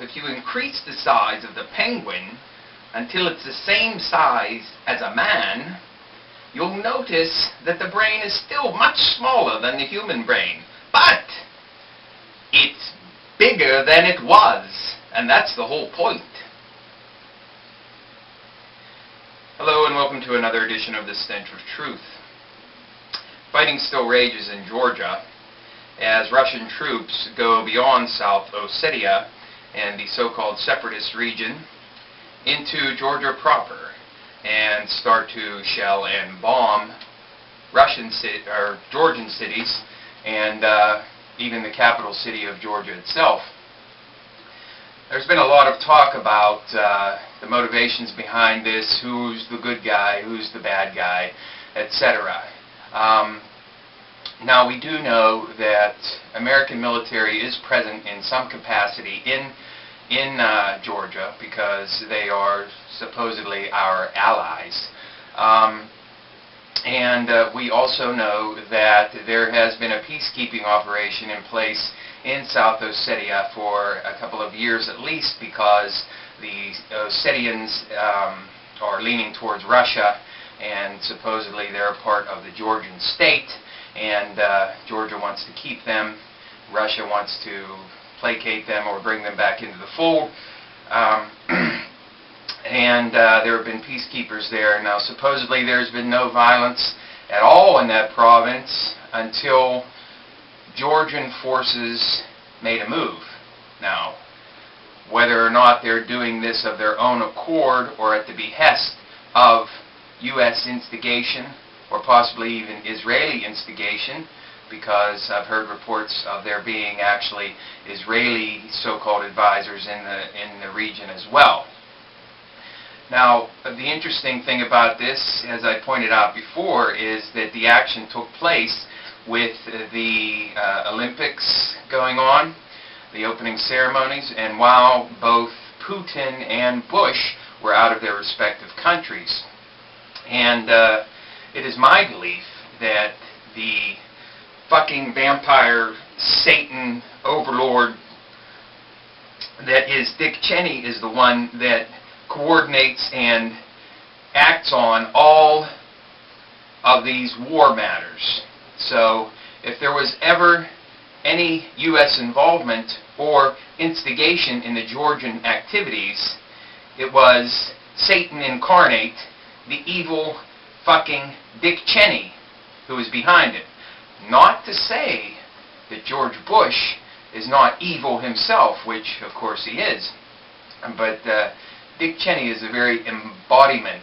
if you increase the size of the penguin until it's the same size as a man, you'll notice that the brain is still much smaller than the human brain. But it's bigger than it was, and that's the whole point. Hello and welcome to another edition of the Stench of Truth. Fighting still rages in Georgia as Russian troops go beyond South Oseetia and the so-called separatist region into Georgia proper and start to shell and bomb Georgian cities and even the capital city of Georgia itself. There's been a lot of talk about the motivations behind this, who's the good guy, who's the bad guy, etc. Now we do know that American military is present in some capacity in Georgia because they are supposedly our allies. We also know that there has been a peacekeeping operation in place in South Osetia for a couple of years at least, because the Ossetians are leaning towards Russia, and supposedly they're a part of the Georgian state, and Georgia wants to keep them. Russia wants to placate them or bring them back into the fold. There have been peacekeepers there. Now supposedly there's been no violence at all in that province until Georgian forces made a move. Now, whether or not they're doing this of their own accord or at the behest of U.S. instigation or possibly even Israeli instigation, because I've heard reports of there being actually Israeli so-called advisors in the region as well. Now, the interesting thing about this, as I pointed out before, is that the action took place with the Olympics going on, the opening ceremonies, and while both Putin and Bush were out of their respective countries. And it is my belief that the fucking vampire Satan overlord that is Dick Cheney is the one that coordinates and acts on all of these war matters. So if there was ever any U.S. involvement or instigation in the Georgian activities, it was Satan incarnate, the evil fucking Dick Cheney, who was behind it. Not to say that George Bush is not evil himself, which of course he is, but Dick Cheney is the very embodiment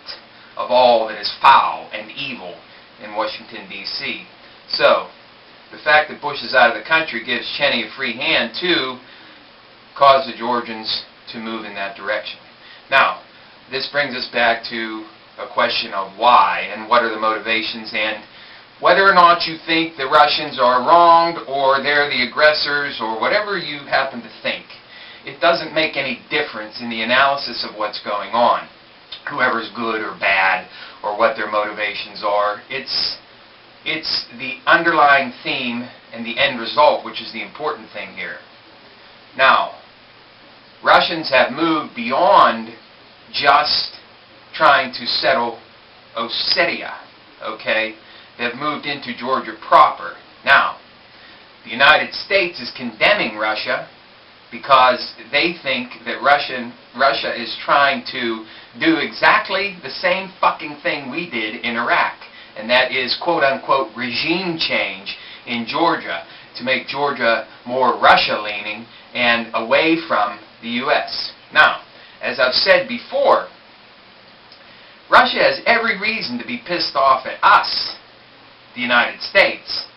of all that is foul and evil in Washington, D.C. So, the fact that Bush is out of the country gives Cheney a free hand to cause the Georgians to move in that direction. Now, this brings us back to a question of why and what are the motivations, and whether or not you think the Russians are wronged or they're the aggressors or whatever you happen to think. It doesn't make any difference in the analysis of what's going on, whoever's good or bad or what their motivations are. It's the underlying theme and the end result which is the important thing here. Now, Russians have moved beyond just trying to settle Osetia, okay? They've moved into Georgia proper. Now, the United States is condemning Russia because they think that Russia is trying to do exactly the same fucking thing we did in Iraq, and that is quote-unquote regime change in Georgia to make Georgia more Russia-leaning and away from the U.S. Now, as I've said before, Russia has every reason to be pissed off at us, the United States,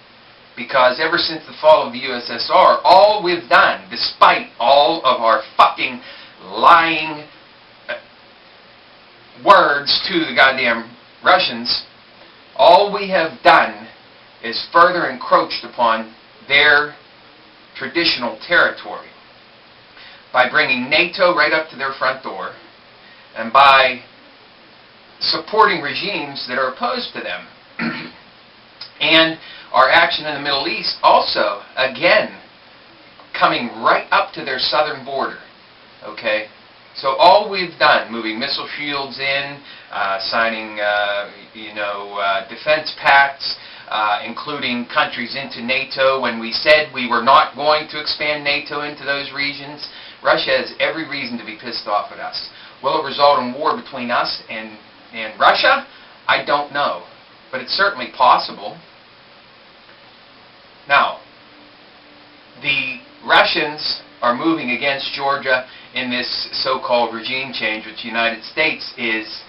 because ever since the fall of the USSR, all we've done, despite all of our fucking lying words to the goddamn Russians, all we have done is further encroached upon their traditional territory by bringing NATO right up to their front door and by supporting regimes that are opposed to them. And our action in the Middle East also, again, coming right up to their southern border. Okay? So all we've done, moving missile shields in, signing, defense pacts, including countries into NATO, when we said we were not going to expand NATO into those regions, Russia has every reason to be pissed off at us. Will it result in war between us and Russia? I don't know. But it's certainly possible. Now, the Russians are moving against Georgia in this so-called regime change, which the United States is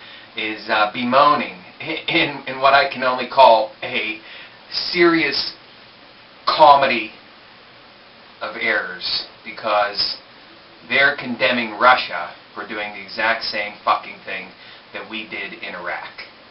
bemoaning in what I can only call a serious comedy of errors, because they're condemning Russia for doing the exact same fucking thing that we did in Iraq.